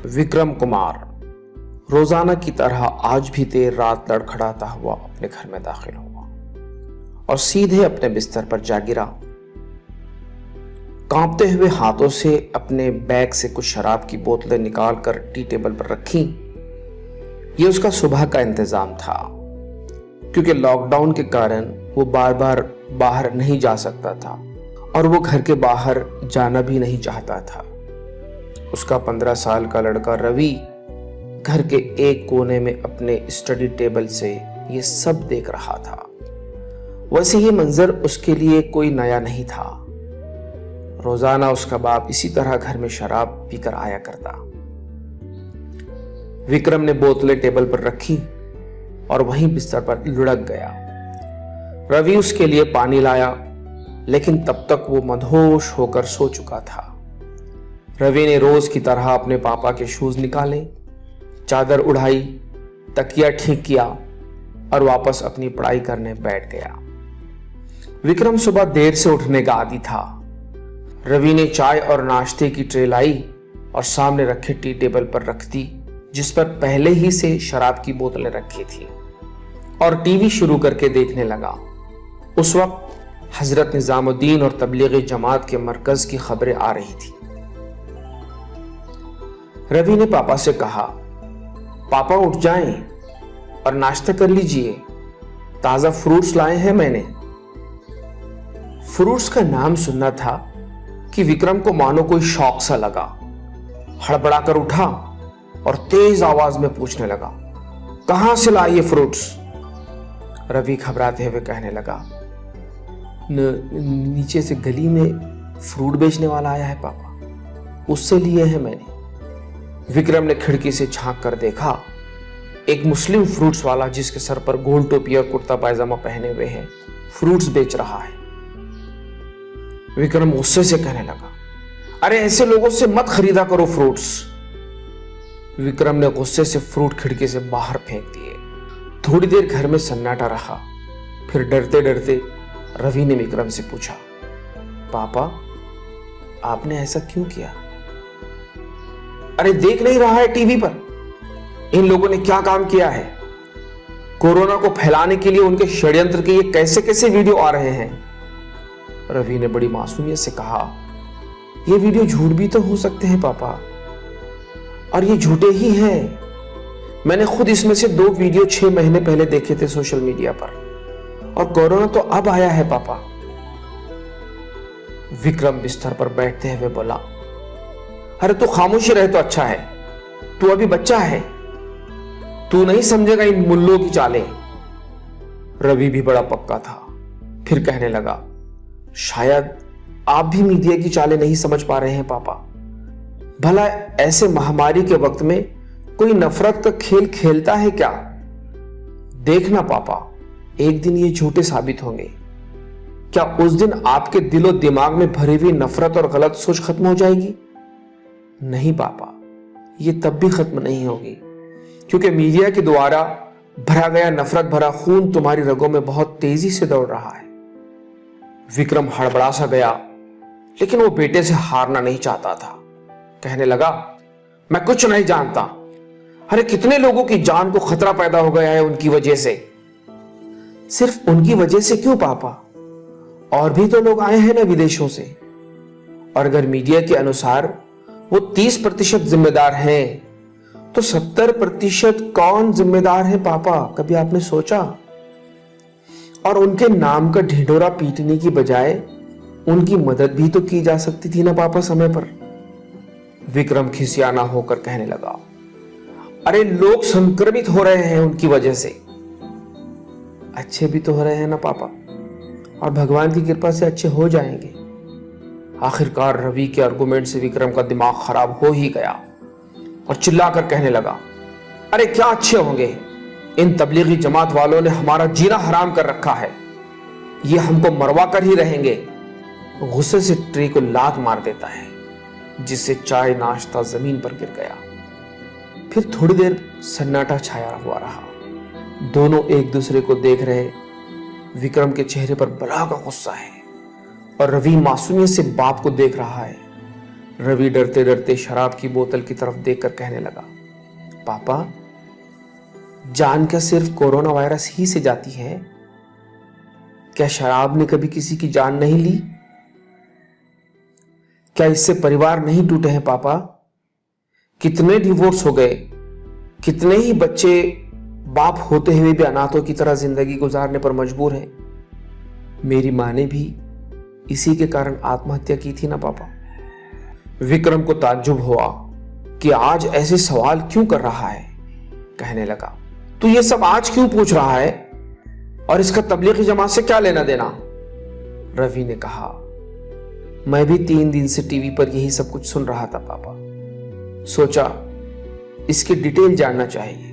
विक्रम कुमार रोजाना की तरह आज भी देर रात लड़खड़ाता हुआ अपने घर में दाखिल हुआ और सीधे अपने बिस्तर पर जा गिरा। कांपते हुए हाथों से अपने बैग से कुछ शराब की बोतलें निकालकर टी टेबल पर रखी। यह उसका सुबह का इंतजाम था, क्योंकि लॉकडाउन के कारण वो बार बार बाहर नहीं जा सकता था और वो घर के बाहर जाना भी नहीं चाहता था। उसका 15 साल का लड़का रवि घर के एक कोने में अपने स्टडी टेबल से ये सब देख रहा था। वैसे ये मंजर उसके लिए कोई नया नहीं था। रोजाना उसका बाप इसी तरह घर में शराब पीकर आया करता। विक्रम ने बोतलें टेबल पर रखी और वहीं बिस्तर पर लुढ़क गया। रवि उसके लिए पानी लाया, लेकिन तब तक वो मदहोश होकर सो चुका था। रवि ने रोज की तरह अपने पापा के शूज निकाले, चादर उड़ाई, तकिया ठीक किया और वापस अपनी पढ़ाई करने बैठ गया। विक्रम सुबह देर से उठने का आदी था। रवि ने चाय और नाश्ते की ट्रे लाई और सामने रखे टी टेबल पर रख दी, जिस पर पहले ही से शराब की बोतलें रखी थी, और टीवी शुरू करके देखने लगा। उस वक्त हजरत निजामुद्दीन और तबलीगी जमात के मरकज की खबरें आ रही थी। रवि ने पापा से कहा, पापा उठ जाएं और नाश्ता कर लीजिए, ताजा फ्रूट्स लाए हैं मैंने। फ्रूट्स का नाम सुनना था कि विक्रम को मानो कोई शौक सा लगा। हड़बड़ाकर उठा और तेज आवाज में पूछने लगा, कहां से लाए ये फ्रूट्स? रवि घबराते हुए कहने लगा, नीचे से गली में फ्रूट बेचने वाला आया है पापा, उससे लिए हैं मैंने। विक्रम ने खिड़की से झांक कर देखा, एक मुस्लिम फ्रूट्स वाला जिसके सर पर गोल टोपी और कुर्ता पायजामा पहने हुए है, फ्रूट्स बेच रहा है। विक्रम गुस्से से कहने लगा, अरे ऐसे लोगों से मत खरीदा करो फ्रूट्स। विक्रम ने गुस्से से फ्रूट खिड़की से बाहर फेंक दिए। थोड़ी देर घर में सन्नाटा रहा। फिर डरते डरते रवि ने विक्रम से पूछा, पापा आपने ऐसा क्यों किया? अरे देख नहीं रहा है टीवी पर इन लोगों ने क्या काम किया है? कोरोना को फैलाने के लिए उनके षड्यंत्र के ये कैसे कैसे वीडियो आ रहे हैं। रवि ने बड़ी मासूमियत से कहा, ये वीडियो झूठ भी तो हो सकते हैं पापा, और ये झूठे ही हैं। मैंने खुद इसमें से 2 वीडियो 6 महीने पहले देखे थे सोशल मीडिया पर, और कोरोना तो अब आया है पापा। विक्रम बिस्तर पर बैठते हुए बोला, अरे तू खामोशी रहे तो अच्छा है, तू अभी बच्चा है, तू नहीं समझेगा इन मुल्लों की चालें। रवि भी बड़ा पक्का था। फिर कहने लगा, शायद आप भी मीडिया की चालें नहीं समझ पा रहे हैं पापा। भला ऐसे महामारी के वक्त में कोई नफरत का खेल खेलता है क्या? देखना पापा, एक दिन ये झूठे साबित होंगे। क्या उस दिन आपके दिलो दिमाग में भरी हुई नफरत और गलत सोच खत्म हो जाएगी? नहीं पापा, ये तब भी खत्म नहीं होगी, क्योंकि मीडिया के द्वारा भरा गया नफरत भरा खून तुम्हारी रगों में बहुत तेजी से दौड़ रहा है। विक्रम हड़बड़ा सा गया, लेकिन वो बेटे से हारना नहीं चाहता था। कहने लगा, मैं कुछ नहीं जानता। अरे कितने लोगों की जान को खतरा पैदा हो गया है उनकी वजह से। सिर्फ उनकी वजह से क्यों पापा, और भी तो लोग आए हैं ना विदेशों से। और अगर मीडिया के अनुसार वो 30% जिम्मेदार हैं, तो 70% कौन जिम्मेदार है पापा? कभी आपने सोचा? और उनके नाम का ढिंढोरा पीटने की बजाय उनकी मदद भी तो की जा सकती थी ना पापा समय पर। विक्रम खिसियाना होकर कहने लगा, अरे लोग संक्रमित हो रहे हैं उनकी वजह से। अच्छे भी तो हो रहे हैं ना पापा, और भगवान की कृपा से अच्छे हो जाएंगे। आखिरकार रवि के आर्गुमेंट से विक्रम का दिमाग खराब हो ही गया और चिल्लाकर कहने लगा, अरे क्या अच्छे होंगे? इन तबलीगी जमात वालों ने हमारा जीना हराम कर रखा है, ये हमको मरवा कर ही रहेंगे। गुस्से से ट्रे को लात मार देता है, जिससे चाय नाश्ता जमीन पर गिर गया। फिर थोड़ी देर सन्नाटा छाया हुआ रहा। दोनों एक दूसरे को देख रहे। विक्रम के चेहरे पर बला का गुस्सा है और रवि मासूमियत से बाप को देख रहा है। रवि डरते डरते शराब की बोतल की तरफ देखकर कहने लगा, पापा, जान क्या सिर्फ कोरोना वायरस ही से जाती है? क्या शराब ने कभी किसी की जान नहीं ली? क्या इससे परिवार नहीं टूटे हैं पापा? कितने डिवोर्स हो गए, कितने ही बच्चे बाप होते हुए भी अनाथों की तरह जिंदगी गुजारने पर मजबूर हैं। मेरी मां ने भी इसी के कारण आत्महत्या की थी ना पापा। विक्रम को ताज्जुब हुआ कि आज ऐसे सवाल क्यों कर रहा है। कहने लगा, तू ये सब आज क्यों पूछ रहा है और इसका तबलीगी जमात से क्या लेना देना? रवि ने कहा, मैं भी 3 दिन से टीवी पर यही सब कुछ सुन रहा था पापा, सोचा इसकी डिटेल जानना चाहिए।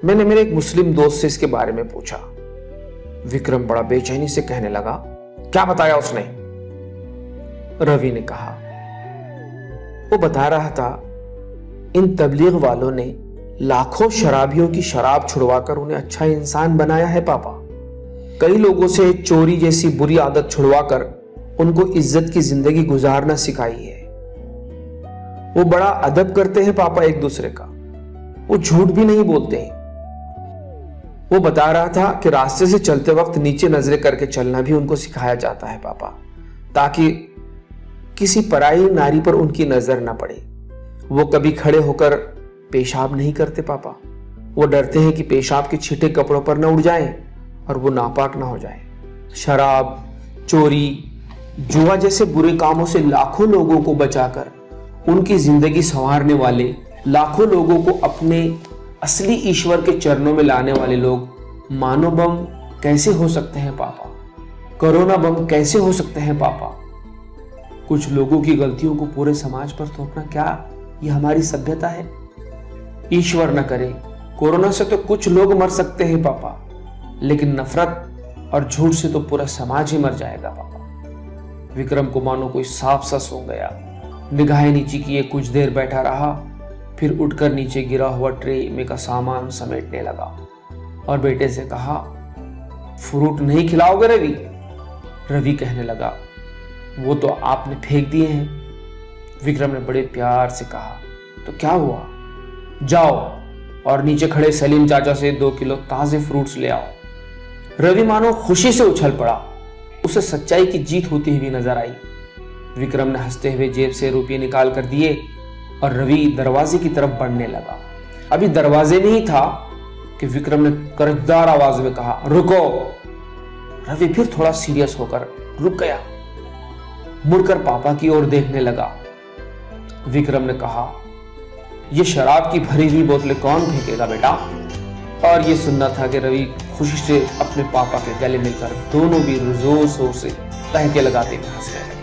मैंने मेरे एक मुस्लिम दोस्त से इसके बारे में पूछा। विक्रम बड़ा बेचैनी से कहने लगा, क्या बताया उसने? रवि ने कहा, वो बता रहा था इन तबलीग वालों ने लाखों शराबियों की शराब छुड़वाकर उन्हें अच्छा इंसान बनाया है पापा। कई लोगों से चोरी जैसी बुरी आदत छुड़वाकर उनको इज्जत की जिंदगी गुजारना सिखाई है। वो बड़ा अदब करते हैं पापा एक दूसरे का, वो झूठ भी नहीं बोलते हैं। वो बता रहा था कि रास्ते से चलते वक्त नीचे नजरें करके चलना भी उनको सिखाया जाता है पापा, ताकि किसी पराई नारी पर उनकी नजर ना पड़े। वो कभी खड़े होकर पेशाब नहीं करते पापा, वो डरते हैं कि पेशाब के छींटे कपड़ों पर न उड़ जाएं और वो नापाक ना हो जाए। शराब, चोरी, जुआ जैसे बुरे कामों से लाखों लोगों को बचाकर उनकी जिंदगी संवारने वाले, लाखों लोगों को अपने असली ईश्वर के चरणों में लाने वाले लोग मानव बम कैसे हो सकते हैं पापा? कोरोना बम कैसे हो सकते हैं पापा? कुछ लोगों की गलतियों को पूरे समाज पर थोपना क्या ये हमारी सभ्यता है? ईश्वर न करे, कोरोना से तो कुछ लोग मर सकते हैं पापा, लेकिन नफरत और झूठ से तो पूरा समाज ही मर जाएगा पापा। विक्रम को मानो कोई सांप सा सूंघ गया। निगाहें नीचे किए कुछ देर बैठा रहा, फिर उठकर नीचे गिरा हुआ ट्रे में का सामान समेटने लगा और बेटे से कहा, फ्रूट नहीं खिलाओगे रवि? रवि कहने लगा, वो तो आपने फेंक दिए हैं। विक्रम ने बड़े प्यार से कहा, तो क्या हुआ, जाओ और नीचे खड़े सलीम चाचा से 2 किलो ताजे फ्रूट्स ले आओ। रवि मानो खुशी से उछल पड़ा, उसे सच्चाई की जीत होती हुई नजर आई। विक्रम ने हंसते हुए जेब से रुपये निकाल कर दिए और रवि दरवाजे की तरफ बढ़ने लगा। अभी दरवाजे में ही था कि विक्रम ने कर्जदार आवाज में कहा, रुको। रवि फिर थोड़ा सीरियस होकर रुक गया, मुड़कर पापा की ओर देखने लगा। विक्रम ने कहा, ये शराब की भरी हुई बोतलें कौन फेंकेगा बेटा? और ये सुनना था कि रवि खुशी से अपने पापा के गले मिलकर दोनों भी जोर शोर से तहके लगाते हुए हंस रहे।